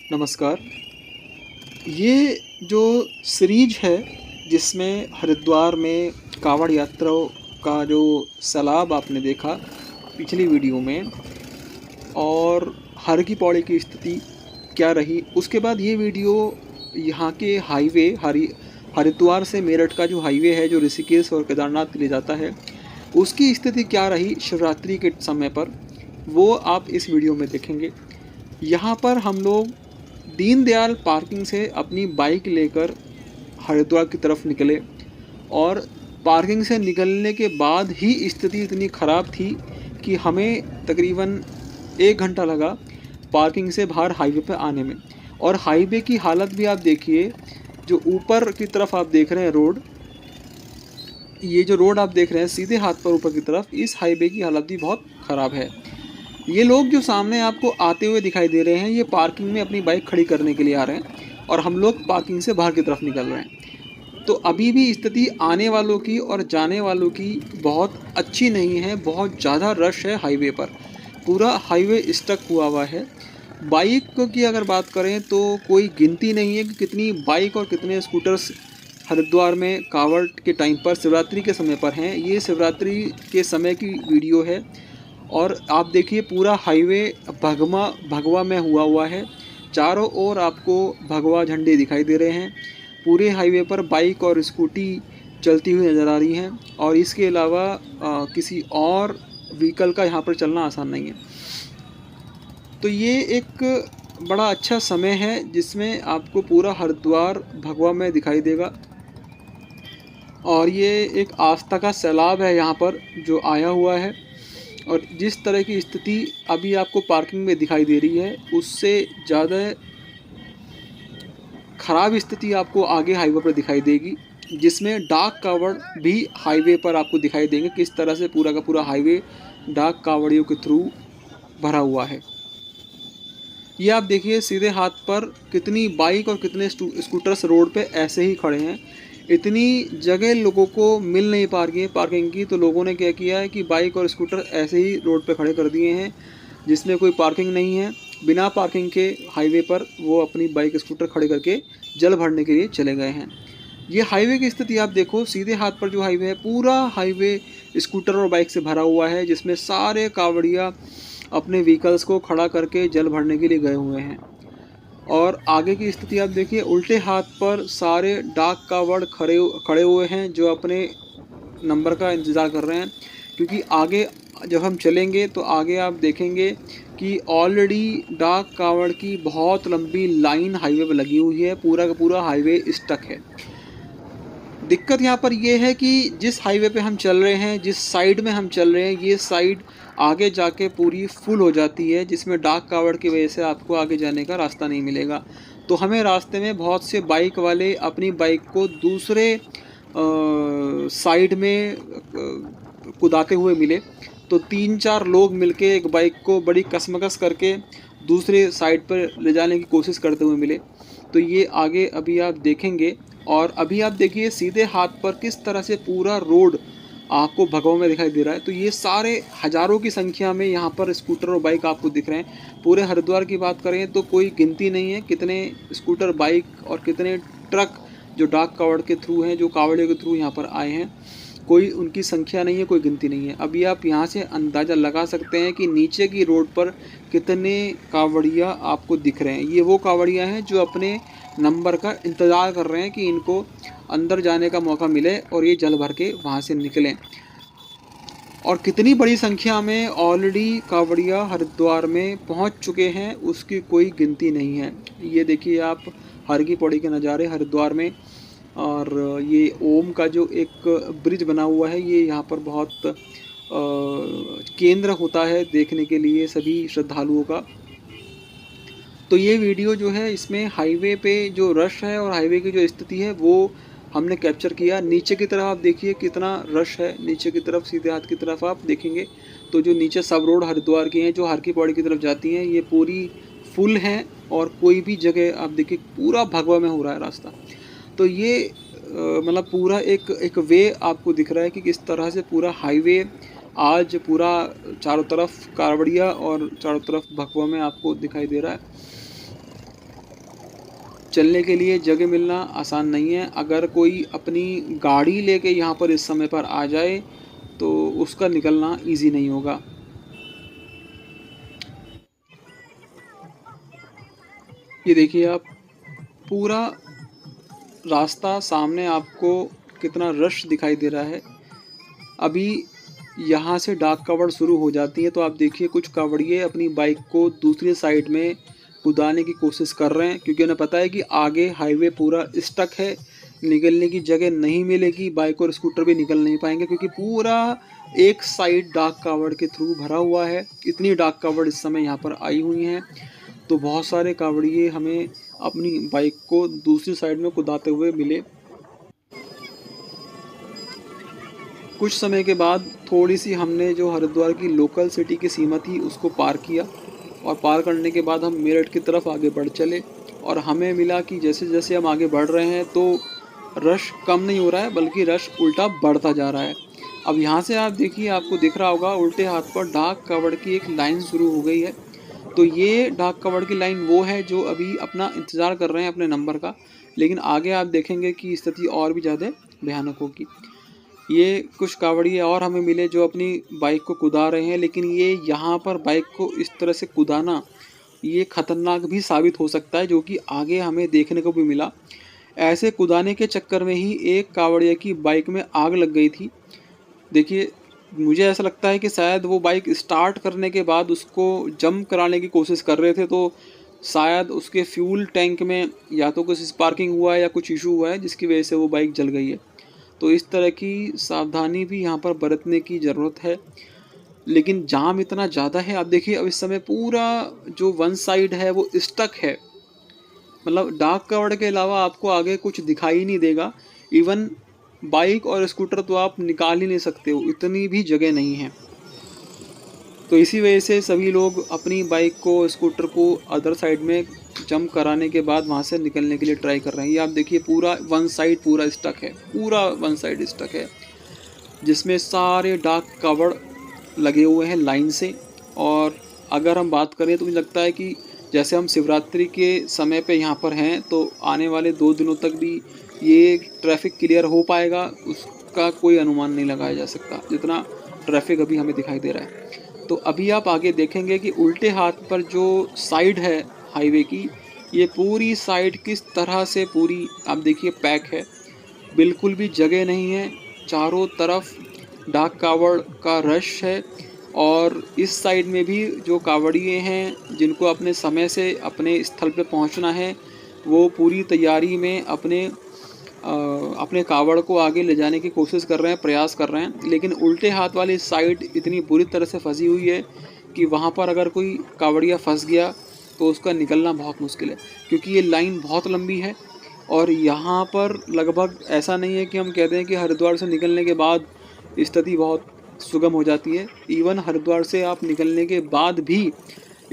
नमस्कार। ये जो सीरीज है जिसमें हरिद्वार में कांवड़ यात्राओं का जो सैलाब आपने देखा पिछली वीडियो में और हर की पौड़ी की स्थिति क्या रही, उसके बाद ये वीडियो यहाँ के हाईवे हरिद्वार से मेरठ का जो हाईवे है जो ऋषिकेश और केदारनाथ के लिए जाता है उसकी स्थिति क्या रही शिवरात्रि के समय पर, वो आप इस वीडियो में देखेंगे। यहाँ पर हम लोग दीनदयाल पार्किंग से अपनी बाइक लेकर हरिद्वार की तरफ निकले और पार्किंग से निकलने के बाद ही स्थिति इतनी ख़राब थी कि हमें तकरीबन 1 घंटा लगा पार्किंग से बाहर हाईवे पे आने में। और हाईवे की हालत भी आप देखिए, जो ऊपर की तरफ आप देख रहे हैं रोड, ये जो रोड आप देख रहे हैं सीधे हाथ पर ऊपर की तरफ, इस हाईवे की हालत भी बहुत ख़राब है। ये लोग जो सामने आपको आते हुए दिखाई दे रहे हैं ये पार्किंग में अपनी बाइक खड़ी करने के लिए आ रहे हैं और हम लोग पार्किंग से बाहर की तरफ निकल रहे हैं। तो अभी भी स्थिति आने वालों की और जाने वालों की बहुत अच्छी नहीं है, बहुत ज़्यादा रश है हाईवे पर, पूरा हाईवे स्टक हुआ है। बाइक की अगर बात करें तो कोई गिनती नहीं है कि कितनी बाइक और कितने स्कूटर्स हरिद्वार में कांवड़ के टाइम पर शिवरात्रि के समय पर हैं। ये शिवरात्रि के समय की वीडियो है और आप देखिए पूरा हाईवे भगवा में हुआ है। चारों ओर आपको भगवा झंडे दिखाई दे रहे हैं। पूरे हाईवे पर बाइक और स्कूटी चलती हुई नज़र आ रही हैं और इसके अलावा किसी और व्हीकल का यहाँ पर चलना आसान नहीं है। तो ये एक बड़ा अच्छा समय है जिसमें आपको पूरा हरिद्वार भगवा में दिखाई देगा और ये एक आस्था का सैलाब है यहाँ पर जो आया हुआ है। और जिस तरह की स्थिति अभी आपको पार्किंग में दिखाई दे रही है उससे ज़्यादा ख़राब स्थिति आपको आगे हाईवे पर दिखाई देगी, जिसमें डाक कावड़ भी हाईवे पर आपको दिखाई देंगे। किस तरह से पूरा का पूरा हाईवे डाक कावड़ियों के थ्रू भरा हुआ है। ये आप देखिए सीधे हाथ पर कितनी बाइक और कितने स्कूटर्स रोड पे ऐसे ही खड़े हैं। इतनी जगह लोगों को मिल नहीं पा रही है पार्किंग की, तो लोगों ने क्या किया है कि बाइक और स्कूटर ऐसे ही रोड पे खड़े कर दिए हैं जिसमें कोई पार्किंग नहीं है। बिना पार्किंग के हाईवे पर वो अपनी बाइक स्कूटर खड़े करके जल भरने के लिए चले गए हैं। ये हाईवे की स्थिति आप देखो, सीधे हाथ पर जो हाईवे है पूरा हाईवे स्कूटर और बाइक से भरा हुआ है, जिसमें सारे कांवड़िया अपने व्हीकल्स को खड़ा करके जल भरने के लिए गए हुए हैं। और आगे की स्थिति आप देखिए, उल्टे हाथ पर सारे डाक कावड़ खड़े हुए हैं जो अपने नंबर का इंतज़ार कर रहे हैं, क्योंकि आगे जब हम चलेंगे तो आगे आप देखेंगे कि ऑलरेडी डाक कावड़ की बहुत लंबी लाइन हाईवे पर लगी हुई है। पूरा का पूरा हाईवे स्टक है। दिक्कत यहाँ पर ये है कि जिस हाईवे पे हम चल रहे हैं, जिस साइड में हम चल रहे हैं, ये साइड आगे जाके पूरी फुल हो जाती है, जिसमें डाक कावड़ की वजह से आपको आगे जाने का रास्ता नहीं मिलेगा। तो हमें रास्ते में बहुत से बाइक वाले अपनी बाइक को दूसरे साइड में कुदाते हुए मिले। तो 3-4 लोग मिलके एक बाइक को बड़ी कसमकस करके दूसरे साइड पर ले जाने की कोशिश करते हुए मिले। तो ये आगे अभी आप देखेंगे। और अभी आप देखिए सीधे हाथ पर किस तरह से पूरा रोड आपको भगवा में दिखाई दे रहा है। तो ये सारे हज़ारों की संख्या में यहाँ पर स्कूटर और बाइक आपको दिख रहे हैं। पूरे हरिद्वार की बात करें तो कोई गिनती नहीं है कितने स्कूटर, बाइक और कितने ट्रक जो डाक कावड़ के थ्रू हैं, जो कावड़ियों के थ्रू यहाँ पर आए हैं, कोई उनकी संख्या नहीं है, कोई गिनती नहीं है। अभी आप यहाँ से अंदाज़ा लगा सकते हैं कि नीचे की रोड पर कितने कावड़िया आपको दिख रहे हैं। ये वो कावड़िया हैं जो अपने नंबर का इंतज़ार कर रहे हैं कि इनको अंदर जाने का मौका मिले और ये जल भर के वहाँ से निकलें। और कितनी बड़ी संख्या में ऑलरेडी कावड़िया हरिद्वार में पहुँच चुके हैं उसकी कोई गिनती नहीं है। ये देखिए आप हर की पौड़ी के नज़ारे हरिद्वार में। और ये ओम का जो एक ब्रिज बना हुआ है, ये यहाँ पर बहुत केंद्र होता है देखने के लिए सभी श्रद्धालुओं का। तो ये वीडियो जो है इसमें हाईवे पे जो रश है और हाईवे की जो स्थिति है वो हमने कैप्चर किया। नीचे की तरफ आप देखिए कितना रश है, नीचे की तरफ सीधे हाथ की तरफ आप देखेंगे तो जो नीचे सब रोड हरिद्वार की हैं जो हर की पौड़ी की तरफ जाती हैं ये पूरी फुल हैं और कोई भी जगह आप देखिए पूरा भगवा में हो रहा है रास्ता। तो ये मतलब पूरा एक वे आपको दिख रहा है कि किस तरह से पूरा हाईवे आज पूरा चारों तरफ कावड़िया और चारों तरफ भगवा में आपको दिखाई दे रहा है। चलने के लिए जगह मिलना आसान नहीं है। अगर कोई अपनी गाड़ी लेके यहाँ पर इस समय पर आ जाए तो उसका निकलना ईज़ी नहीं होगा। ये देखिए आप, पूरा रास्ता सामने आपको कितना रश दिखाई दे रहा है। अभी यहाँ से डाक कावड़ शुरू हो जाती है तो आप देखिए कुछ कावड़िए अपनी बाइक को दूसरी साइड में कुदाने की कोशिश कर रहे हैं, क्योंकि उन्हें पता है कि आगे हाईवे पूरा स्टक है, निकलने की जगह नहीं मिलेगी, बाइक और स्कूटर भी निकल नहीं पाएंगे, क्योंकि पूरा एक साइड डाक कावड़ के थ्रू भरा हुआ है। इतनी डाक कावड़ इस समय यहाँ पर आई हुई हैं, तो बहुत सारे कावड़िए हमें अपनी बाइक को दूसरी साइड में कुदाते हुए मिले। कुछ समय के बाद थोड़ी सी हमने जो हरिद्वार की लोकल सिटी की सीमा थी उसको पार किया, और पार करने के बाद हम मेरठ की तरफ आगे बढ़ चले, और हमें मिला कि जैसे जैसे हम आगे बढ़ रहे हैं तो रश कम नहीं हो रहा है, बल्कि रश उल्टा बढ़ता जा रहा है। अब यहाँ से आप देखिए, आपको दिख रहा होगा उल्टे हाथ पर डाक कावड़ की एक लाइन शुरू हो गई है। तो ये डाक कावड़ की लाइन वो है जो अभी अपना इंतज़ार कर रहे हैं अपने नंबर का, लेकिन आगे आप देखेंगे कि स्थिति और भी ज़्यादा भयानक होगी। ये कुछ कावड़िए और हमें मिले जो अपनी बाइक को कुदा रहे हैं, लेकिन ये यहाँ पर बाइक को इस तरह से कुदाना ये ख़तरनाक भी साबित हो सकता है, जो कि आगे हमें देखने को भी मिला। ऐसे कुदाने के चक्कर में ही एक कावड़िया की बाइक में आग लग गई थी। देखिए, मुझे ऐसा लगता है कि शायद वो बाइक स्टार्ट करने के बाद उसको जंप कराने की कोशिश कर रहे थे, तो शायद उसके फ्यूल टैंक में या तो कुछ स्पार्किंग हुआ है या कुछ इशू हुआ है जिसकी वजह से वो बाइक जल गई है। तो इस तरह की सावधानी भी यहाँ पर बरतने की ज़रूरत है। लेकिन जाम इतना ज़्यादा है, आप देखिए अब इस समय पूरा जो वन साइड है वो स्टक है, मतलब डाक कावड़ के अलावा आपको आगे कुछ दिखाई नहीं देगा। इवन बाइक और स्कूटर तो आप निकाल ही नहीं सकते हो, इतनी भी जगह नहीं है। तो इसी वजह से सभी लोग अपनी बाइक को, स्कूटर को अदर साइड में जंप कराने के बाद वहाँ से निकलने के लिए ट्राई कर रहे हैं। ये आप देखिए पूरा वन साइड पूरा स्टक है, पूरा वन साइड स्टक है, जिसमें सारे डाक कावड़ लगे हुए हैं लाइन से। और अगर हम बात करें तो मुझे लगता है कि जैसे हम शिवरात्रि के समय पे यहाँ पर हैं, तो आने वाले 2 दिनों तक भी ये ट्रैफिक क्लियर हो पाएगा उसका कोई अनुमान नहीं लगाया जा सकता, जितना ट्रैफिक अभी हमें दिखाई दे रहा है। तो अभी आप आगे देखेंगे कि उल्टे हाथ पर जो साइड है हाईवे की, ये पूरी साइड किस तरह से पूरी आप देखिए पैक है, बिल्कुल भी जगह नहीं है, चारों तरफ डाक कावड़ का रश है। और इस साइड में भी जो कावड़िए हैं जिनको अपने समय से अपने स्थल पे पहुंचना है, वो पूरी तैयारी में अपने कावड़ को आगे ले जाने की कोशिश कर रहे हैं, प्रयास कर रहे हैं। लेकिन उल्टे हाथ वाली साइड इतनी बुरी तरह से फंसी हुई है कि वहाँ पर अगर कोई कावड़िया फंस गया तो उसका निकलना बहुत मुश्किल है, क्योंकि ये लाइन बहुत लंबी है। और यहाँ पर लगभग ऐसा नहीं है कि हम कहते हैं कि हरिद्वार से निकलने के बाद स्थिति बहुत सुगम हो जाती है। इवन हरिद्वार से आप निकलने के बाद भी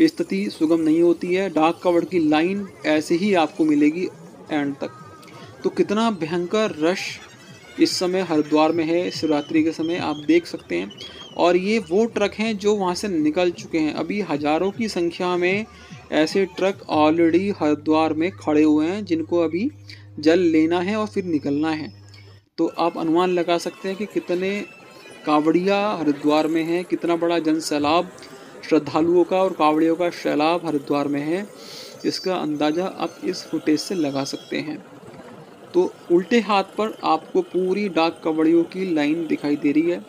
स्थिति सुगम नहीं होती है, डाक कावड़ की लाइन ऐसे ही आपको मिलेगी एंड तक। तो कितना भयंकर रश इस समय हरिद्वार में है शिवरात्रि के समय, आप देख सकते हैं। और ये वो ट्रक हैं जो वहाँ से निकल चुके हैं। अभी हज़ारों की संख्या में ऐसे ट्रक ऑलरेडी हरिद्वार में खड़े हुए हैं, जिनको अभी जल लेना है और फिर निकलना है। तो आप अनुमान लगा सकते हैं कि कितने कावड़िया हरिद्वार में हैं, कितना बड़ा जन सैलाब श्रद्धालुओं का और कावड़ियों का सैलाब हरिद्वार में है। इसका अंदाज़ा आप इस फुटेज से लगा सकते हैं। तो उल्टे हाथ पर आपको पूरी डाक कावड़ियों की लाइन दिखाई दे रही है।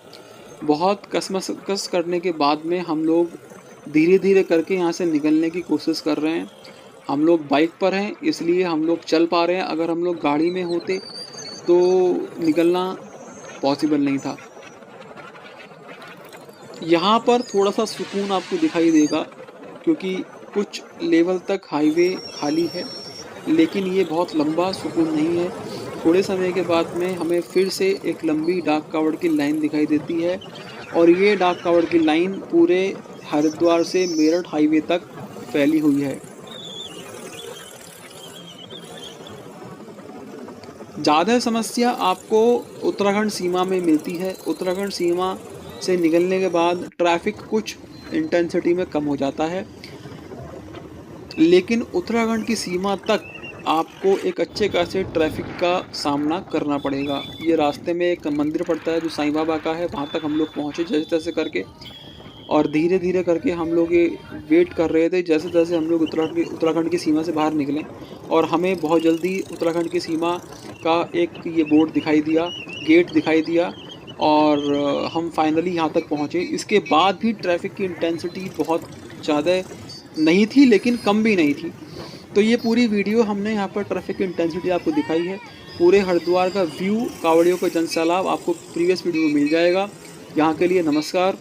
बहुत कसमकस करने के बाद में हम लोग धीरे धीरे करके यहाँ से निकलने की कोशिश कर रहे हैं। हम लोग बाइक पर हैं इसलिए हम लोग चल पा रहे हैं, अगर हम लोग गाड़ी में होते तो निकलना पॉसिबल नहीं था। यहाँ पर थोड़ा सा सुकून आपको दिखाई देगा, क्योंकि कुछ लेवल तक हाईवे खाली है, लेकिन ये बहुत लंबा सुकून नहीं है। थोड़े समय के बाद में हमें फिर से एक लंबी डाक कावड़ की लाइन दिखाई देती है, और ये डाक कावड़ की लाइन पूरे हरिद्वार से मेरठ हाईवे तक फैली हुई है। ज़्यादा समस्या आपको उत्तराखंड सीमा में मिलती है। उत्तराखंड सीमा से निकलने के बाद ट्रैफिक कुछ इंटेंसिटी में कम हो जाता है, लेकिन उत्तराखंड की सीमा तक आपको एक अच्छे खासे ट्रैफिक का सामना करना पड़ेगा। ये रास्ते में एक मंदिर पड़ता है जो साईं बाबा का है, वहाँ तक हम लोग पहुँचे जैसे-तैसे करके, और धीरे-धीरे करके हम लोग ये वेट कर रहे थे जैसे-तैसे हम लोग उत्तराखंड की सीमा से बाहर निकले, और हमें बहुत जल्दी उत्तराखंड की सीमा का एक ये बोर्ड दिखाई दिया, गेट दिखाई दिया, और हम फाइनली यहाँ तक पहुँचे। इसके बाद भी ट्रैफ़िक की इंटेंसिटी बहुत ज़्यादा नहीं थी, लेकिन कम भी नहीं थी। तो ये पूरी वीडियो हमने यहाँ पर ट्रैफ़िक की इंटेंसिटी आपको दिखाई है। पूरे हरिद्वार का व्यू, कांवड़ियों का जनसैलाब आपको प्रीवियस वीडियो में मिल जाएगा। यहाँ के लिए नमस्कार।